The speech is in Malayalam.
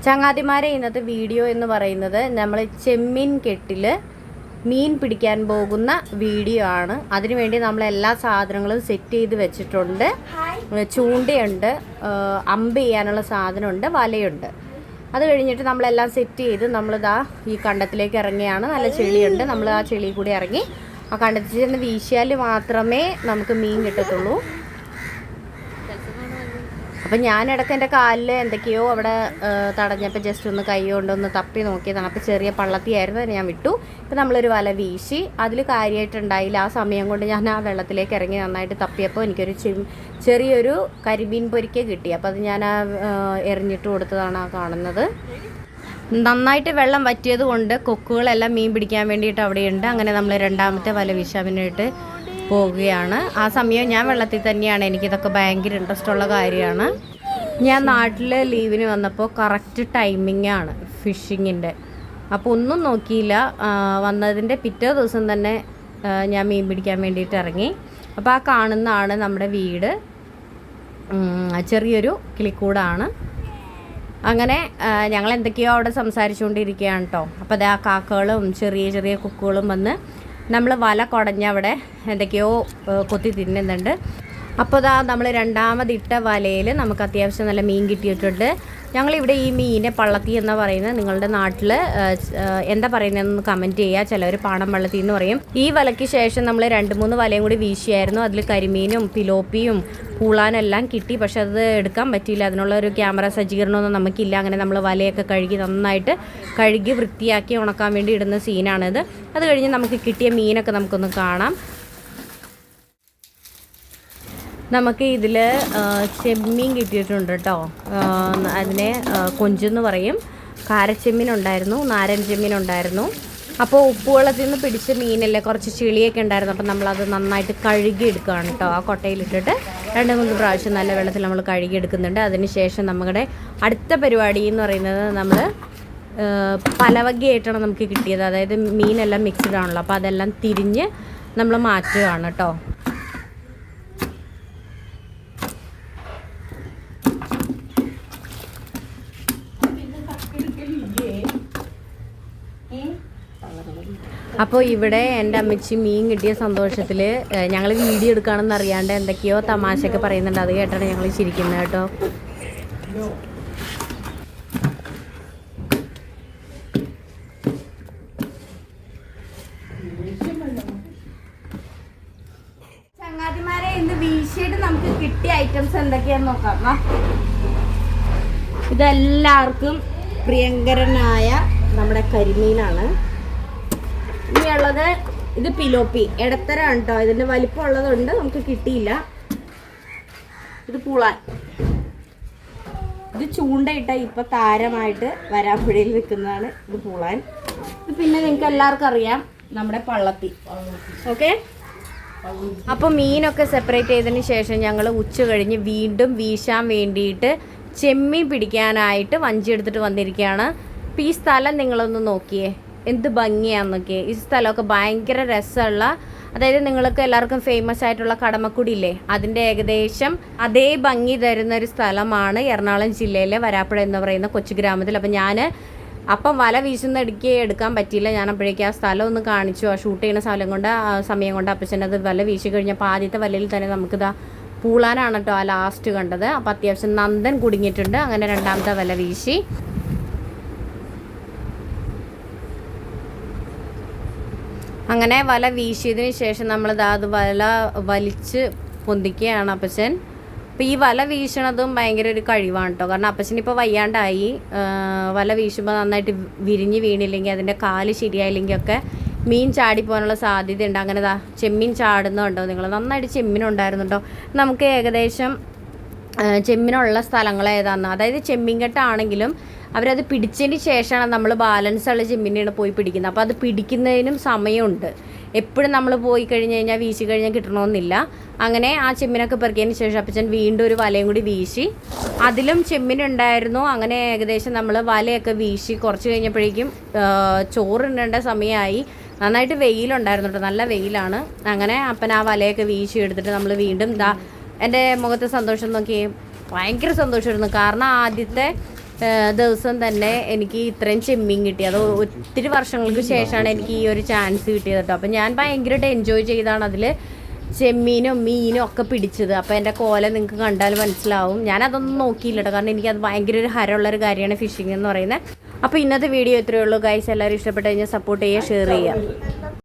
ചങ്ങാതിമാരെ, ഇന്നത്തെ വീഡിയോ എന്ന് പറയുന്നത് നമ്മൾ ചെമ്മീൻ കെട്ടിൽ മീൻ പിടിക്കാൻ പോകുന്ന വീഡിയോ ആണ്. അതിനുവേണ്ടി നമ്മൾ എല്ലാ സാധനങ്ങളും സെറ്റ് ചെയ്ത് വെച്ചിട്ടുണ്ട്. ചൂണ്ടയുണ്ട്, അമ്പ് ചെയ്യാനുള്ള സാധനമുണ്ട്, വലയുണ്ട്. അത് കഴിഞ്ഞിട്ട് നമ്മളെല്ലാം സെറ്റ് ചെയ്ത് നമ്മളിതാ ഈ കണ്ടത്തിലേക്ക് ഇറങ്ങിയാണ്. നല്ല ചെളിയുണ്ട്. നമ്മൾ ആ ചെളി കൂടി ഇറങ്ങി ആ കണ്ടത്തിൽ ചെന്ന് വീശിയാൽ മാത്രമേ നമുക്ക് മീൻ കിട്ടത്തുള്ളൂ. അപ്പം ഞാനിടയ്ക്ക് എൻ്റെ കാലിൽ എന്തൊക്കെയോ അവിടെ തടഞ്ഞപ്പോൾ ജസ്റ്റ് ഒന്ന് കൈ കൊണ്ടൊന്ന് തപ്പി നോക്കിയതാണ്. അപ്പോൾ ചെറിയ പള്ളത്തിയായിരുന്നു, അതിന് ഞാൻ വിട്ടു. ഇപ്പം നമ്മളൊരു വല വീശി, അതിൽ കാര്യമായിട്ടുണ്ടായില്ല. ആ സമയം കൊണ്ട് ഞാൻ ആ വെള്ളത്തിലേക്ക് ഇറങ്ങി നന്നായിട്ട് തപ്പിയപ്പോൾ എനിക്കൊരു ചെറിയൊരു കരിമീൻ പൊരിക്ക കിട്ടി. അപ്പോൾ അത് ഞാൻ എറിഞ്ഞിട്ട് കൊടുത്തതാണ് ആ കാണുന്നത്. നന്നായിട്ട് വെള്ളം വറ്റിയത് കൊണ്ട് കൊക്കുകളെല്ലാം മീൻ പിടിക്കാൻ വേണ്ടിയിട്ട് അവിടെയുണ്ട്. അങ്ങനെ നമ്മൾ രണ്ടാമത്തെ വല വീശാൻ വേണ്ടിയിട്ട് പോകുകയാണ്. ആ സമയം ഞാൻ വെള്ളത്തിൽ തന്നെയാണ്. എനിക്കിതൊക്കെ ഭയങ്കര ഇൻട്രസ്റ്റ് ഉള്ള കാര്യമാണ്. ഞാൻ നാട്ടിൽ ലീവിന് വന്നപ്പോൾ കറക്റ്റ് ടൈമിങ്ങാണ് ഫിഷിങ്ങിൻ്റെ. അപ്പോൾ ഒന്നും നോക്കിയില്ല. വന്നതിൻ്റെ പിറ്റേ ദിവസം തന്നെ ഞാൻ മീൻ പിടിക്കാൻ വേണ്ടിയിട്ട് ഇറങ്ങി. അപ്പോൾ ആ കാണുന്നതാണ് നമ്മുടെ വീട്. ചെറിയൊരു കിളിക്കൂടാണ്. അങ്ങനെ ഞങ്ങൾ എന്തൊക്കെയോ അവിടെ സംസാരിച്ചുകൊണ്ടിരിക്കുകയാണ് കേട്ടോ. അപ്പോൾ അത് ആ കാക്കകളും ചെറിയ ചെറിയ കുക്കുകളും വന്ന് നമ്മൾ വല കുടഞ്ഞ് അവിടെ എന്തൊക്കെയോ കൊത്തി തിന്നുന്നുണ്ട്. അപ്പോൾ ഇതാ നമ്മൾ രണ്ടാമതിട്ട വലയിൽ നമുക്ക് അത്യാവശ്യം നല്ല മീൻ കിട്ടിയിട്ടുണ്ട്. ഞങ്ങളിവിടെ ഈ മീനെ പള്ളത്തി എന്ന് പറയുന്നത്, നിങ്ങളുടെ നാട്ടിൽ എന്താ പറയുന്നതെന്ന് കമൻറ്റ് ചെയ്യുക. ചിലവർ പാണം പള്ളത്തി എന്ന് പറയും. ഈ വലയ്ക്ക് ശേഷം നമ്മൾ 2-3 വലയും കൂടി വീശിയായിരുന്നു. അതിൽ കരിമീനും പിലോപ്പിയും പൂളാനെല്ലാം കിട്ടി. പക്ഷെ അത് എടുക്കാൻ പറ്റിയില്ല. അതിനുള്ള ഒരു ക്യാമറ സജ്ജീകരണമൊന്നും നമുക്കില്ല. അങ്ങനെ നമ്മൾ വലയൊക്കെ നന്നായിട്ട് കഴുകി വൃത്തിയാക്കി ഉണക്കാൻ വേണ്ടി ഇടുന്ന സീനാണിത്. അത് കഴിഞ്ഞ് നമുക്ക് കിട്ടിയ മീനൊക്കെ നമുക്കൊന്ന് കാണാം. നമുക്ക് ഇതിൽ ചെമ്മീൻ കിട്ടിയിട്ടുണ്ട് കേട്ടോ. അതിനെ കൊഞ്ചെന്ന് പറയും. കാരച്ചെമ്മീൻ ഉണ്ടായിരുന്നു, നാരൻ ചെമ്മീൻ ഉണ്ടായിരുന്നു. അപ്പോൾ ഉപ്പുവെള്ളത്തിൽ നിന്ന് പിടിച്ച മീനല്ലേ, കുറച്ച് ചെളിയൊക്കെ ഉണ്ടായിരുന്നു. അപ്പോൾ നമ്മളത് നന്നായിട്ട് കഴുകിയെടുക്കുകയാണ് കേട്ടോ. ആ കൊട്ടയിലിട്ടിട്ട് 2-3 പ്രാവശ്യം നല്ല വെള്ളത്തിൽ നമ്മൾ കഴുകിയെടുക്കുന്നുണ്ട്. അതിന് ശേഷം നമ്മുടെ അടുത്ത പരിപാടി എന്ന് പറയുന്നത്, നമ്മൾ പലവകയായിട്ടാണ് നമുക്ക് കിട്ടിയത്. അതായത് മീനെല്ലാം മിക്സ്ഡ് ആണല്ലോ. അപ്പോൾ അതെല്ലാം തിരിഞ്ഞ് നമ്മൾ മാറ്റുകയാണ് കേട്ടോ. അപ്പോൾ ഇവിടെ എൻ്റെ അമ്മച്ചി മീൻ കിട്ടിയ സന്തോഷത്തിൽ ഞങ്ങൾ വീഡിയോ എടുക്കുകയാണെന്ന് അറിയാണ്ട് എന്തൊക്കെയോ തമാശയൊക്കെ പറയുന്നുണ്ട്. അത് കേട്ടാണ് ഞങ്ങൾ ചിരിക്കുന്നത് കേട്ടോ. ചങ്ങാതിമാരെ, ഇന്ന് വീശിയിട്ട് നമുക്ക് കിട്ടിയ ഐറ്റംസ് എന്തൊക്കെയാണെന്ന് നോക്കാം. ഇതെല്ലാവർക്കും പ്രിയങ്കരനായ നമ്മുടെ കരിമീനാണ്. ഇനിയുള്ളത് ഇത് പിലോപ്പി, ഇടത്തരം കേട്ടോ. ഇതിൻ്റെ വലിപ്പം ഉള്ളതുകൊണ്ട് നമുക്ക് കിട്ടിയില്ല. ഇത് പൂളാൻ. ഇത് ചൂണ്ടയിട്ട ഇപ്പം താരമായിട്ട് വരാപ്പുഴയിൽ നിൽക്കുന്നതാണ്. ഇത് പൂളാൻ. ഇത് പിന്നെ നിങ്ങൾക്ക് എല്ലാവർക്കും അറിയാം, നമ്മുടെ പള്ളത്തി. ഓക്കെ. അപ്പോൾ മീനൊക്കെ സെപ്പറേറ്റ് ചെയ്തതിന് ശേഷം ഞങ്ങൾ ഉച്ച കഴിഞ്ഞ് വീണ്ടും വീശാൻ വേണ്ടിയിട്ട് ചെമ്മീൻ പിടിക്കാനായിട്ട് വഞ്ചി എടുത്തിട്ട് വന്നിരിക്കുകയാണ്. അപ്പോൾ ഈ സ്ഥലം നിങ്ങളൊന്ന് നോക്കിയേ, എന്ത് ഭംഗിയാണെന്നൊക്കെ. ഈ സ്ഥലമൊക്കെ ഭയങ്കര രസമുള്ള, അതായത് നിങ്ങൾക്ക് എല്ലാവർക്കും ഫേമസ് ആയിട്ടുള്ള കടമക്കുടി ഇല്ലേ, അതിൻ്റെ ഏകദേശം അതേ ഭംഗി തരുന്ന ഒരു സ്ഥലമാണ് എറണാകുളം ജില്ലയിലെ വരാപ്പുഴ എന്ന് പറയുന്ന കൊച്ചു ഗ്രാമത്തിൽ. അപ്പം വല വീശുന്ന എടുക്കാൻ പറ്റിയില്ല. ഞാൻ അപ്പോഴേക്കും ആ സ്ഥലം ഒന്ന് കാണിച്ചു. ആ ഷൂട്ട് ചെയ്യുന്ന സമയം കൊണ്ട് അപ്പച്ചൻ അത് വല വീശി കഴിഞ്ഞപ്പോൾ ആദ്യത്തെ വലയിൽ തന്നെ നമുക്കിതാ പൂളാനാണ് കേട്ടോ ആ ലാസ്റ്റ് കണ്ടത്. അപ്പോൾ അത്യാവശ്യം നന്ദൻ കുടുങ്ങിയിട്ടുണ്ട്. അങ്ങനെ രണ്ടാമത്തെ വല വീശി. അങ്ങനെ വല വീശിയതിന് ശേഷം അത് വല വലിച്ച് പൊന്തിക്കുകയാണ് അപ്പച്ചൻ. അപ്പോൾ ഈ വല വീശണതും ഭയങ്കര ഒരു കഴിവാണ് കേട്ടോ. കാരണം അപ്പച്ചനിപ്പോൾ വയ്യാണ്ടായി. വല വീശുമ്പോൾ നന്നായിട്ട് വിരിഞ്ഞ് വീണില്ലെങ്കിൽ, അതിൻ്റെ കാല് ശരിയായില്ലെങ്കിൽ ഒക്കെ മീൻ ചാടിപ്പോകാനുള്ള സാധ്യതയുണ്ട്. അങ്ങനെ ചെമ്മീൻ ചാടുന്നുണ്ടോ നിങ്ങൾ? നന്നായിട്ട് ചെമ്മീനുണ്ടായിരുന്നു കേട്ടോ. നമുക്ക് ഏകദേശം ചെമ്മീനുള്ള സ്ഥലങ്ങൾ ഏതാണെന്ന്, അതായത് ചെമ്മീൻ കെട്ടാണെങ്കിലും അവരത് പിടിച്ചതിന് ശേഷമാണ് നമ്മൾ ബാലൻസ് ഉള്ള ചെമ്മീനാണ് പോയി പിടിക്കുന്നത്. അപ്പോൾ അത് പിടിക്കുന്നതിനും സമയമുണ്ട്. എപ്പോഴും നമ്മൾ പോയി കഴിഞ്ഞ് കഴിഞ്ഞാൽ വീശി കഴിഞ്ഞാൽ കിട്ടണമെന്നില്ല. അങ്ങനെ ആ ചെമ്മീനൊക്കെ പെറുക്കിയതിന് ശേഷം അപ്പച്ചൻ വീണ്ടും ഒരു വലയും കൂടി വീശി. അതിലും ചെമ്മീനുണ്ടായിരുന്നു. അങ്ങനെ ഏകദേശം നമ്മൾ വലയൊക്കെ വീശി കുറച്ച് കഴിഞ്ഞപ്പോഴേക്കും ചോറിടേണ്ട സമയമായി. നന്നായിട്ട് വെയിലുണ്ടായിരുന്നു കേട്ടോ, നല്ല വെയിലാണ്. അങ്ങനെ അപ്പൻ ആ വലയൊക്കെ വീശി എടുത്തിട്ട് നമ്മൾ വീണ്ടും എൻ്റെ മുഖത്തെ സന്തോഷം നോക്കി ഭയങ്കര സന്തോഷമായിരുന്നു. കാരണം ആദ്യത്തെ ദിവസം തന്നെ എനിക്ക് ഇത്രയും ചെമ്മീൻ കിട്ടി. അത് ഒത്തിരി വർഷങ്ങൾക്ക് ശേഷമാണ് എനിക്ക് ഈ ഒരു ചാൻസ് കിട്ടിയത് കേട്ടോ. അപ്പം ഞാൻ ഭയങ്കരമായിട്ട് എൻജോയ് ചെയ്താണ് അതിൽ ചെമ്മീനും മീനും ഒക്കെ പിടിച്ചത്. അപ്പോൾ എൻ്റെ കോല നിങ്ങൾക്ക് കണ്ടാൽ മനസ്സിലാവും. ഞാനതൊന്നും നോക്കിയില്ല കേട്ടോ, കാരണം എനിക്കത് ഭയങ്കര ഒരു ഹരമുള്ളൊരു കാര്യമാണ് ഫിഷിംഗ് എന്ന് പറയുന്നത്. അപ്പോൾ ഇന്നത്തെ വീഡിയോ ഇത്രയേ ഉള്ളൂ ഗൈസ്. എല്ലാവരും ഇഷ്ടപ്പെട്ട് കഴിഞ്ഞാൽ സപ്പോർട്ട് ചെയ്യുക, ഷെയർ ചെയ്യുക.